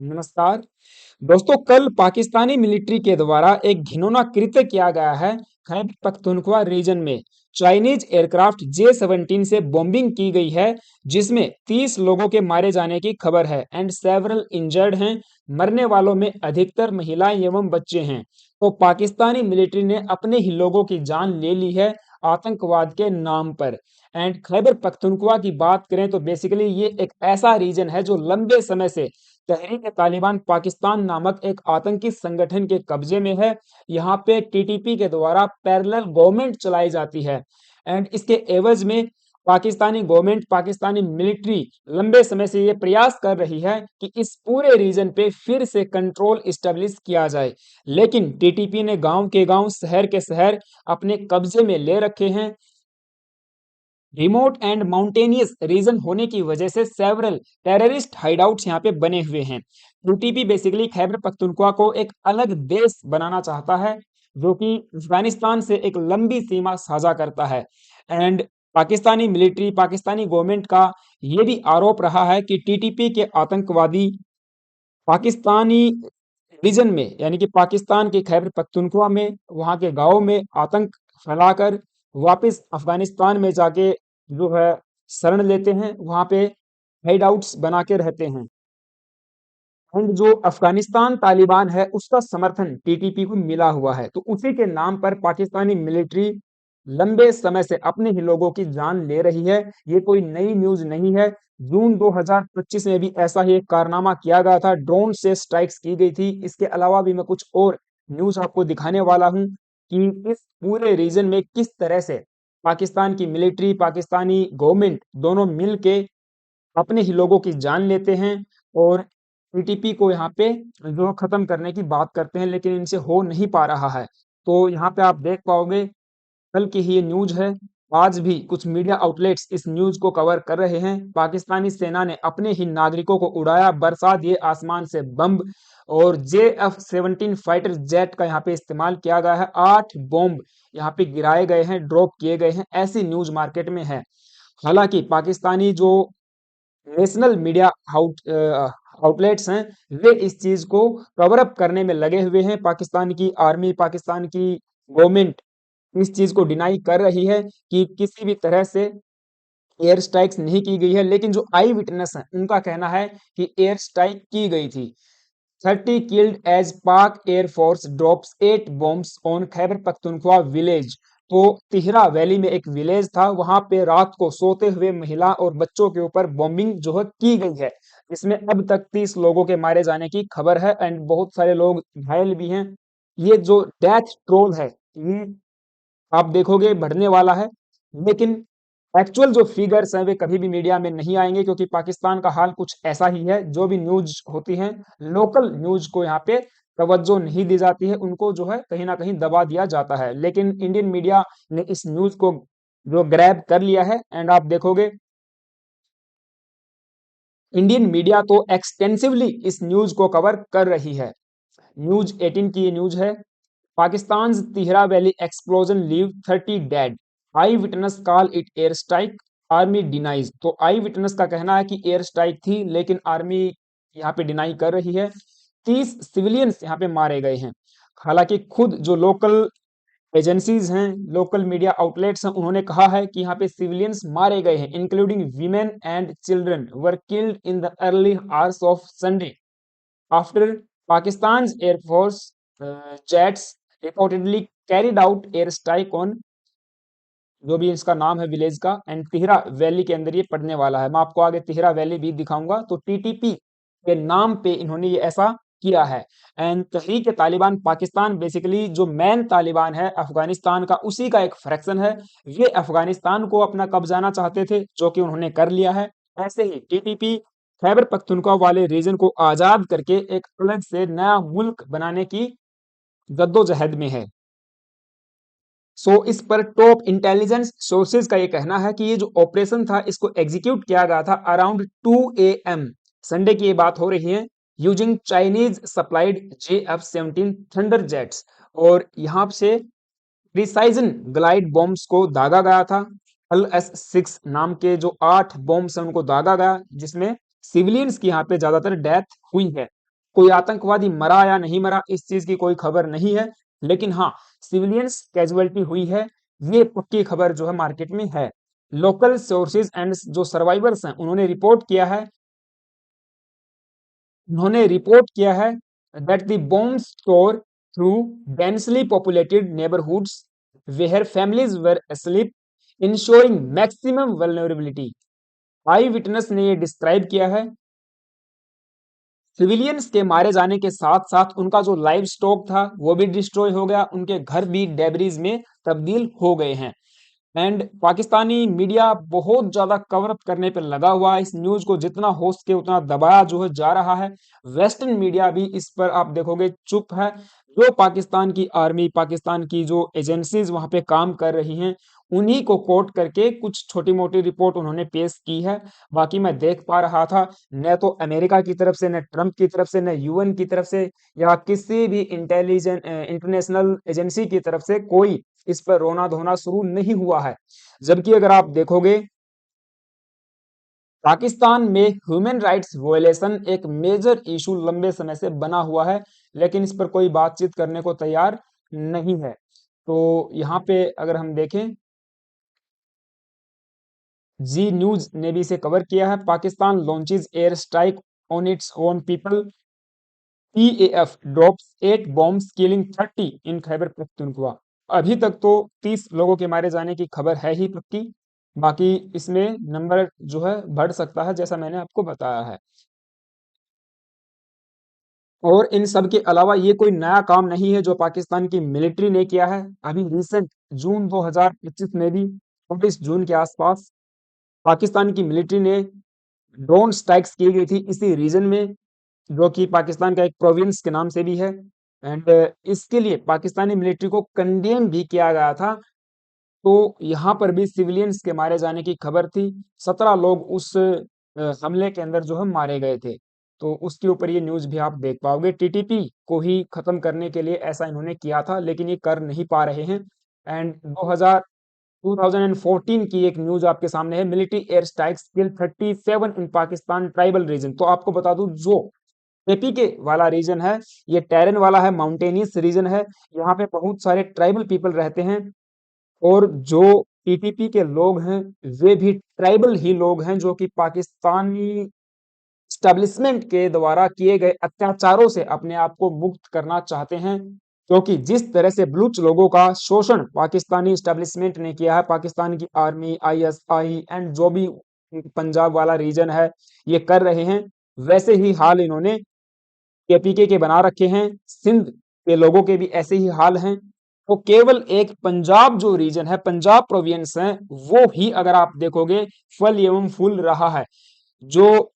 नमस्कार दोस्तों। कल पाकिस्तानी मिलिट्री के द्वारा एक घिनौना कृत्य किया गया है। खैबर पख्तूनख्वा रीजन में चाइनीज एयरक्राफ्ट J-17 से बॉम्बिंग की गई है, जिसमें 30 लोगों के मारे जाने की खबर है एंड सेवरल इंजर्ड हैं। मरने वालों में अधिकतर महिलाएं एवं बच्चे हैं। तो पाकिस्तानी मिलिट्री ने अपने ही लोगों की जान ले ली है आतंकवाद के नाम पर। एंड खैबर पख्तूनख्वा की बात करें तो बेसिकली ये एक ऐसा रीजन है जो लंबे समय से तहरीक तालिबान पाकिस्तान नामक एक आतंकी संगठन के कब्जे में है। यहाँ पे टीटीपी के द्वारा पैरेलल गवर्नमेंट चलाई जाती है एंड इसके एवज में पाकिस्तानी गवर्नमेंट, पाकिस्तानी मिलिट्री लंबे समय से ये प्रयास कर रही है कि इस पूरे रीजन पे फिर से कंट्रोल इस्टेब्लिश किया जाए। लेकिन टीटीपी ने गांव के गांव, शहर के शहर अपने कब्जे में ले रखे हैं। रिमोट एंड माउंटेनियस रीजन होने की वजह से सेवरल टेररिस्ट हाइडआउट्स यहाँ पे बने हुए हैं। यूटीपी बेसिकली खैबर पख्तूनख्वा को एक अलग देश बनाना चाहता है, जो कि अफगानिस्तान से एक लंबी सीमा साझा करता है। And Pakistani military, Pakistani government का ये भी आरोप रहा है कि टीटीपी के आतंकवादी पाकिस्तानी रीजन में, यानी कि पाकिस्तान के खैबर पख्तूनख्वा में, वहाँ के गाँव में आतंक फैलाकर वापस अफगानिस्तान में जाके जो है शरण लेते हैं, वहाँ पे हाइड आउट्स बना के रहते हैं। एंड जो अफगानिस्तान तालिबान है उसका समर्थन टीटीपी को मिला हुआ है, तो उसी के नाम पर पाकिस्तानी मिलिट्री लंबे समय से अपने ही लोगों की जान ले रही है। ये कोई नई न्यूज नहीं है। जून 2025 में भी ऐसा ही एक कारनामा किया गया था, ड्रोन से स्ट्राइक्स की गई थी। इसके अलावा भी मैं कुछ और न्यूज आपको दिखाने वाला हूँ कि इस पूरे रीजन में किस तरह से पाकिस्तान की मिलिट्री, पाकिस्तानी गवर्नमेंट दोनों मिल के अपने ही लोगों की जान लेते हैं और टीटीपी को यहाँ पे जो खत्म करने की बात करते हैं, लेकिन इनसे हो नहीं पा रहा है। तो यहाँ पे आप देख पाओगे, कल की ही ये न्यूज है। आज भी कुछ मीडिया आउटलेट्स इस न्यूज को कवर कर रहे हैं। पाकिस्तानी सेना ने अपने ही नागरिकों को उड़ाया, बरसा दिए आसमान से बम और JF-17 फाइटर जेट का यहाँ पे इस्तेमाल किया गया है। 8 बॉम्ब यहाँ पे गिराए गए हैं, ड्रॉप किए गए हैं, ऐसी न्यूज मार्केट में है। हालांकि पाकिस्तानी जो नेशनल मीडिया आउटलेट्स हैं, वे इस चीज को कवर अप करने में लगे हुए हैं। पाकिस्तान की आर्मी, पाकिस्तान की गवर्नमेंट इस चीज को डिनाई कर रही है कि किसी भी तरह से एयर स्ट्राइक्स नहीं की गई है। लेकिन जो आई विटनेस है उनका कहना है कि एयर स्ट्राइक की गई थी। 30 किल्ड एज पाक air force drops 8 bombs on Khyber Pakhtunkhwa village. तो तिहरा वैली में एक विलेज था, वहां पे रात को सोते हुए महिला और बच्चों के ऊपर बॉम्बिंग जो है की गई है, जिसमें अब तक 30 लोगों के मारे जाने की खबर है एंड बहुत सारे लोग घायल भी हैं। ये जो डेथ ट्रोल है, ये आप देखोगे बढ़ने वाला है। लेकिन एक्चुअल जो फिगर्स हैं वे कभी भी मीडिया में नहीं आएंगे, क्योंकि पाकिस्तान का हाल कुछ ऐसा ही है। जो भी न्यूज होती है, लोकल न्यूज को यहाँ पे तवज्जो नहीं दी जाती है, उनको जो है कहीं ना कहीं दबा दिया जाता है। लेकिन इंडियन मीडिया ने इस न्यूज को जो ग्रैब कर लिया है एंड आप देखोगे इंडियन मीडिया तो एक्सटेंसिवली इस न्यूज को कवर कर रही है। न्यूज 18 की ये न्यूज है। Pakistan Tirah valley explosion leave 30 dead, eye witness call it air strike, army denies. तो आई विटनेस का कहना है कि एयर स्ट्राइक थी, लेकिन आर्मी यहाँ पे डिनाई कर रही है। 30 सिविलियंस यहाँ पे मारे गए हैं। हालांकि खुद जो लोकल एजेंसीज हैं, लोकल मीडिया आउटलेट्स हैं, उन्होंने कहा है कि यहाँ पे सिविलियंस मारे गए हैं, including women and children were killed in the early hours of Sunday after Pakistan's Air Force jets reportedly carried out air strike on जो भी इसका नाम है विलेज का, एंड तिहरा वैली के अंदर ये पड़ने वाला है। मैं आपको आगे तिहरा वैली भी दिखाऊंगा। तो टीटीपी के नाम पे इन्होंने ये ऐसा किया है। And Tehreek Taliban Pakistan basically जो मेन तालिबान है अफगानिस्तान का, उसी का एक फ्रैक्शन है। ये अफगानिस्तान को अपना कब्जाना चाहते थे, जो कि उन्होंने कर लिया है। ऐसे ही टीटीपी खैबर पख्तूनख्वा वाले रीजन को आजाद करके एक अलग से नया मुल्क बनाने की जद्दोजहद में है। इस पर टॉप इंटेलिजेंस सोर्सेज का ये कहना है कि ये जो ऑपरेशन था इसको एग्जीक्यूट किया गया था अराउंड 2 AM संडे की ये बात हो रही है, using Chinese supplied JF-17 thunder jets. और यहाँ से प्रिसाइजन ग्लाइड बॉम्ब्स को दागा गया था। LS-6 नाम के जो 8 बॉम्ब्स हैं उनको दागा गया, जिसमें सिविलियंस की यहाँ पे ज्यादातर डेथ हुई है। कोई आतंकवादी मरा या नहीं मरा इस चीज की कोई खबर नहीं है, लेकिन हाँ सिविलियंस कैजुअलिटी हुई है, ये पक्की खबर जो है मार्केट में है। लोकल सोर्सेज एंड जो सर्वाइवर्स हैं उन्होंने रिपोर्ट किया है that the bombs tore through densely populated neighborhoods where families were asleep, ensuring maximum vulnerability। I witness ने ये डिस्क्राइब किया है सिविलियंस के मारे जाने के साथ साथ उनका जो लाइव स्टॉक था वो भी डिस्ट्रॉय हो गया, उनके घर भी डेब्रीज में तब्दील हो गए हैं। एंड पाकिस्तानी मीडिया बहुत ज्यादा कवर अप करने पे लगा हुआ है, इस न्यूज को जितना हो सके उतना दबाया जो है जा रहा है। वेस्टर्न मीडिया भी इस पर आप देखोगे चुप है। जो पाकिस्तान की आर्मी, पाकिस्तान की जो एजेंसीज वहां पे काम कर रही हैं, उन्हीं को कोट करके कुछ छोटी मोटी रिपोर्ट उन्होंने पेश की है। बाकी मैं देख पा रहा था न तो अमेरिका की तरफ से, न ट्रंप की तरफ से, न यूएन की तरफ से या किसी भी इंटेलिजेंट इंटरनेशनल एजेंसी की तरफ से कोई इस पर रोना धोना शुरू नहीं हुआ है। जबकि अगर आप देखोगे पाकिस्तान में ह्यूमन राइट्स वायलेशन एक मेजर इशू लंबे समय से बना हुआ है, लेकिन इस पर कोई बातचीत करने को तैयार नहीं है। तो यहाँ पे अगर हम देखें, जी न्यूज ने भी इसे कवर किया है। Pakistan launches air strike on its own people, PAF drops 8 bombs killing 30 इन खैबर पख्तूनख्वा। अभी तक तो 30 लोगों के मारे जाने की खबर है ही पक्की, बाकी इसमें नंबर जो है बढ़ सकता है जैसा मैंने आपको बताया है। और इन सब के अलावा ये कोई नया काम नहीं है जो पाकिस्तान की मिलिट्री ने किया है। अभी रिसेंट जून 2025 में भी 24 जून के आसपास पाकिस्तान की मिलिट्री ने ड्रोन स्ट्राइक्स की गई थी इसी रीजन में, जो कि पाकिस्तान का एक प्रोविंस के नाम से भी है। एंड इसके लिए पाकिस्तानी मिलिट्री को कंडेम भी किया गया था। तो यहाँ पर भी सिविलियंस के मारे जाने की खबर थी। 17 लोग उस हमले के अंदर जो है मारे गए थे। तो उसके ऊपर ये न्यूज भी आप देख पाओगे। टीटीपी को ही खत्म करने के लिए ऐसा इन्होंने किया था, लेकिन ये कर नहीं पा रहे हैं। एंड 2014 की एक न्यूज आपके सामने है, मिलिट्री एयर स्ट्राइक्स किल 37 इन पाकिस्तान ट्राइबल रीजन। तो आपको बता दूं जो एपी के वाला रीजन है, ये टेरन वाला है, माउंटेनियस रीजन है। यहाँ पे बहुत सारे ट्राइबल पीपल रहते हैं, और जो टीटीपी के लोग हैं वे भी ट्राइबल ही लोग हैं, जो कि पाकिस्तानी स्टैब्लिशमेंट के द्वारा किए गए अत्याचारों से अपने आप को मुक्त करना चाहते हैं। क्योंकि जिस तरह से बलूच लोगों का शोषण पाकिस्तानी स्टैब्लिशमेंट ने किया है, पाकिस्तान की आर्मी, आईएसआई एंड जो भी पंजाब वाला रीजन है ये कर रहे हैं, वैसे ही हाल इन्होंने केपीके के बना रखे हैं। सिंध के लोगों के भी ऐसे ही हाल हैं। तो केवल एक पंजाब जो रीजन है, पंजाब प्रोविंस है, वो ही अगर आप देखोगे फल एवं फूल रहा है। जो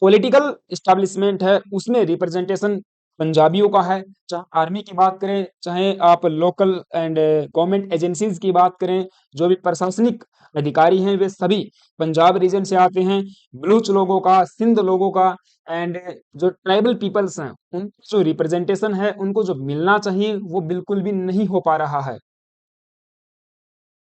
पॉलिटिकल एस्टेब्लिशमेंट है उसमें रिप्रेजेंटेशन पंजाबियों का है। चाहे आर्मी की बात करें, चाहे आप लोकल एंड गवर्नमेंट एजेंसीज की बात करें, जो भी प्रशासनिक अधिकारी हैं वे सभी पंजाब रीजन से आते हैं। बलूच लोगों का, सिंध लोगों का एंड जो ट्राइबल पीपल्स हैं उन जो रिप्रेजेंटेशन है उनको जो मिलना चाहिए वो बिल्कुल भी नहीं हो पा रहा है।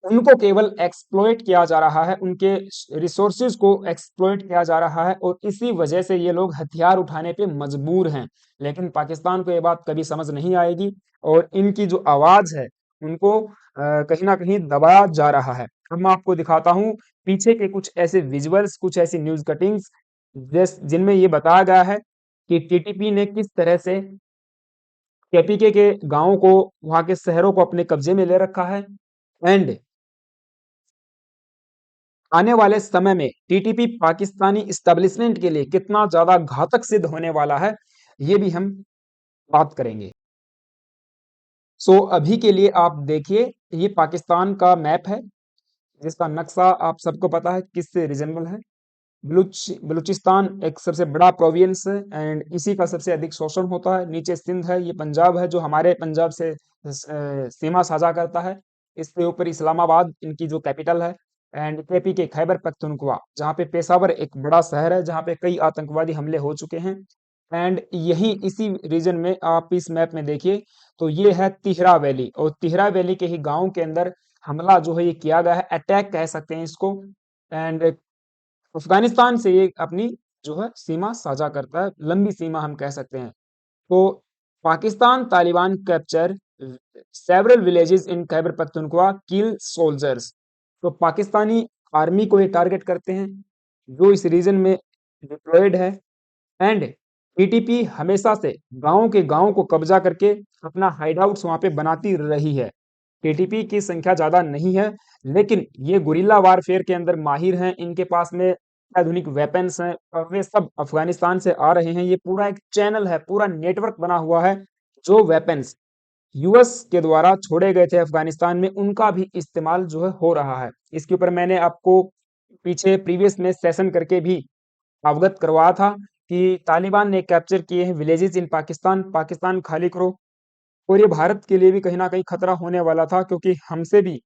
उनको केवल एक्सप्लॉइट किया जा रहा है, उनके रिसोर्सेज को एक्सप्लॉइट किया जा रहा है, और इसी वजह से ये लोग हथियार उठाने पे मजबूर हैं। लेकिन पाकिस्तान को ये बात कभी समझ नहीं आएगी, और इनकी जो आवाज है उनको कहीं ना कहीं दबाया जा रहा है। अब मैं आपको दिखाता हूँ पीछे के कुछ ऐसे विजुअल्स, कुछ ऐसी न्यूज कटिंग्स जिनमें ये बताया गया है कि टीटीपी ने किस तरह से केपीके के गांवों को, वहां के शहरों को अपने कब्जे में ले रखा है। एंड आने वाले समय में टीटीपी पाकिस्तानी इस्टेब्लिशमेंट के लिए कितना ज्यादा घातक सिद्ध होने वाला है, ये भी हम बात करेंगे। सो अभी के लिए आप देखिए, ये पाकिस्तान का मैप है जिसका नक्शा आप सबको पता है किससे रीजनेबल है। बलूचिस्तान एक सबसे बड़ा प्रोविंस है एंड इसी का सबसे अधिक शोषण होता है। नीचे सिंध है, ये पंजाब है जो हमारे पंजाब से सीमा साझा करता है। इसके ऊपर इस्लामाबाद इनकी जो कैपिटल है। एंड केपी के खैबर पख्तूनख्वा, जहाँ पे पेशावर एक बड़ा शहर है, जहाँ पे कई आतंकवादी हमले हो चुके हैं। एंड यही इसी रीजन में आप इस मैप में देखिए तो ये है तिहरा वैली, और तिहरा वैली के ही गांव के अंदर हमला जो है ये किया गया है, अटैक कह सकते हैं इसको। एंड अफगानिस्तान से ये अपनी जो है सीमा साझा करता है, लंबी सीमा हम कह सकते हैं। तो Pakistan Taliban capture several villages in Khyber Pakhtunkhwa, kill soldiers. तो पाकिस्तानी आर्मी को ये टारगेट करते हैं जो इस रीजन में डिप्लॉयड है। एंड टीटीपी हमेशा से गांव के गांव को कब्जा करके अपना हाइड आउट्स वहां पे बनाती रही है। टीटीपी की संख्या ज्यादा नहीं है, लेकिन ये गुरिल्ला वारफेयर के अंदर माहिर हैं, इनके पास में आधुनिक वेपन्स हैं और वे सब अफगानिस्तान से आ रहे हैं। ये पूरा एक चैनल है, पूरा नेटवर्क बना हुआ है। जो वेपन्स यूएस के द्वारा छोड़े गए थे अफगानिस्तान में, उनका भी इस्तेमाल जो है हो रहा है। इसके ऊपर मैंने आपको पीछे प्रीवियस में सेशन करके भी अवगत करवाया था कि तालिबान ने कैप्चर किए हैं विलेजेस इन पाकिस्तान, पाकिस्तान खाली करो। और ये भारत के लिए भी कहीं ना कहीं खतरा होने वाला था, क्योंकि हमसे भी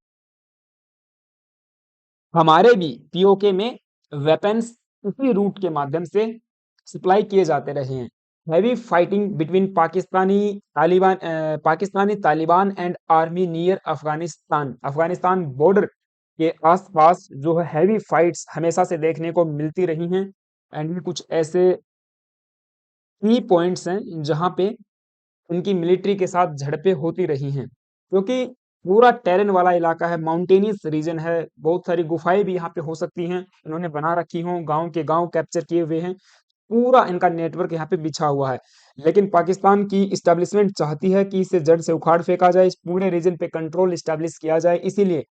हमारे भी पीओके में वेपन्स इसी रूट के माध्यम से सप्लाई किए जाते रहे हैं। Heavy fighting between Pakistani Taliban and army near Afghanistan, Afghanistan border के आसपास जो है हैवी फाइट्स हमेशा से देखने को मिलती रही हैं। एंड ये कुछ ऐसे की पॉइंट्स हैं जहां पे उनकी मिलिट्री के साथ झड़पें होती रही हैं, क्योंकि पूरा टेरेन वाला इलाका है, माउंटेनियस रीजन है, बहुत सारी गुफाएं भी यहाँ पे हो सकती हैं, इन्होंने बना रखी हों, गांव के गांव कैप्चर किए हुए हैं, पूरा इनका नेटवर्क यहाँ पे बिछा हुआ है। लेकिन पाकिस्तान की इस्टेब्लिशमेंट चाहती है कि इसे जड़ से उखाड़ फेंका जाए, इस पूरे रीजन पे कंट्रोल इस्टेब्लिश किया जाए, इसीलिए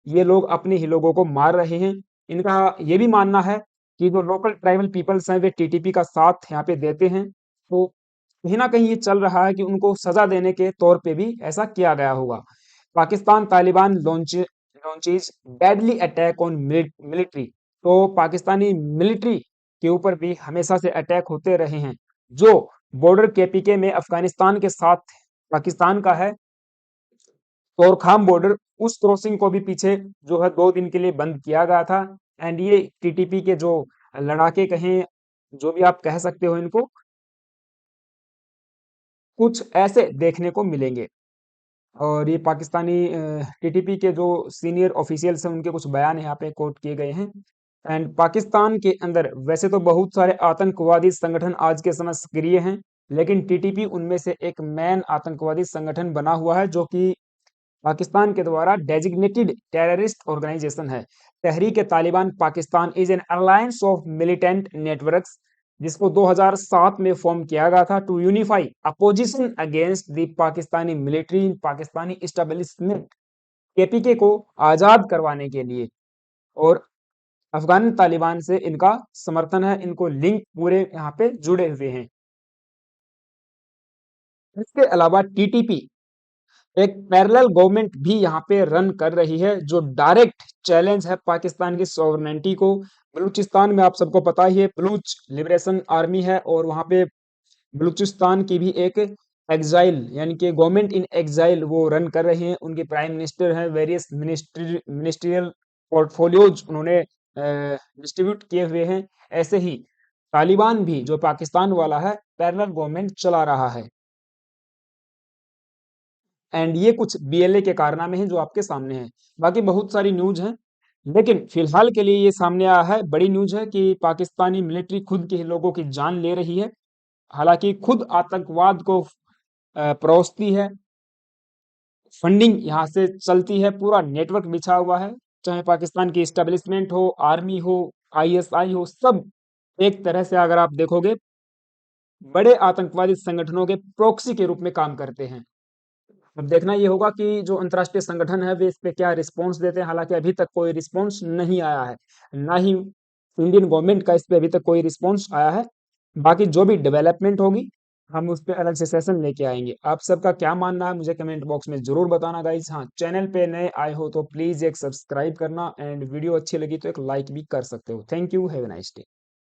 ये लोग अपने ही लोगों को मार रहे हैं। इनका ये भी मानना है कि जो लोकल ट्राइबल पीपल्स हैं वे टीटीपी का साथ यहाँ पे देते हैं। तो कहीं ना कहीं ये चल रहा है कि उनको सजा देने के तौर पे भी ऐसा किया गया होगा। Pakistan Taliban launches deadly attack on military. तो पाकिस्तानी मिलिट्री के ऊपर भी हमेशा से अटैक होते रहे हैं। जो बॉर्डर केपीके में अफगानिस्तान के साथ पाकिस्तान का है, तोरखाम बॉर्डर, उस क्रॉसिंग को भी पीछे जो है 2 दिन के लिए बंद किया गया था। एंड ये टीटीपी के जो लड़ाके कहें, जो भी आप कह सकते हो इनको, कुछ ऐसे देखने को मिलेंगे। और ये पाकिस्तानी टीटीपी के जो सीनियर ऑफिशियल्स हैं उनके कुछ बयान यहाँ पे कोट किए गए हैं। एंड पाकिस्तान के अंदर वैसे तो बहुत सारे आतंकवादी संगठन आज के समय सक्रिय हैं, लेकिन टीटीपी उनमें से एक मेन आतंकवादी संगठन बना हुआ है, जो कि पाकिस्तान के द्वारा डेजिग्नेटेड टेररिस्ट ऑर्गेनाइजेशन है। Tehreek Taliban Pakistan is an alliance of militant networks, जिसको 2007 में फॉर्म किया गया था to unify opposition against the Pakistani military in Pakistani establishment, KPK को आजाद करवाने के लिए। और अफगान तालिबान से इनका समर्थन है, इनको लिंक पूरे यहाँ पे जुड़े हुए हैं। इसके अलावा टीटीपी एक पैरेलल गवर्नमेंट भी यहाँ पे रन कर रही है, जो डायरेक्ट चैलेंज है पाकिस्तान की सॉवरेनिटी को। बलूचिस्तान में आप सबको पता ही है, बलूच लिबरेशन आर्मी है, और वहाँ पे बलूचिस्तान की भी एक एग्जाइल यानी कि गवर्नमेंट इन एग्जाइल वो रन कर रहे हैं। उनके प्राइम मिनिस्टर हैं, वेरियस मिनिस्ट्रियल पोर्टफोलियोज उन्होंने डिस्ट्रीब्यूट किए हुए हैं। ऐसे ही तालिबान भी जो पाकिस्तान वाला है, पैरेलल गवर्नमेंट चला रहा है। एंड ये कुछ बीएलए के कारनामे हैं जो आपके सामने हैं। बाकी बहुत सारी न्यूज हैं, लेकिन फिलहाल के लिए ये सामने आया है, बड़ी न्यूज है कि पाकिस्तानी मिलिट्री खुद के ही लोगों की जान ले रही है। हालांकि खुद आतंकवाद को परोसती है, फंडिंग यहाँ से चलती है, पूरा नेटवर्क बिछा हुआ है। चाहे पाकिस्तान की स्टेब्लिशमेंट हो, आर्मी हो, आईएसआई हो, सब एक तरह से अगर आप देखोगे बड़े आतंकवादी संगठनों के प्रॉक्सी के रूप में काम करते हैं। अब देखना ये होगा कि जो अंतर्राष्ट्रीय संगठन है वे इस पे क्या रिस्पॉन्स देते हैं। हालांकि अभी तक कोई रिस्पॉन्स नहीं आया है, ना ही इंडियन गवर्नमेंट का इस पे अभी तक कोई रिस्पॉन्स आया है। बाकी जो भी डेवलपमेंट होगी हम उस पे अलग से सेशन लेके आएंगे। आप सबका क्या मानना है मुझे कमेंट बॉक्स में जरूर बताना गाइज। हाँ, चैनल पे नए आए हो तो प्लीज एक सब्सक्राइब करना, एंड वीडियो अच्छी लगी तो एक लाइक भी कर सकते हो। Thank you, have a nice day.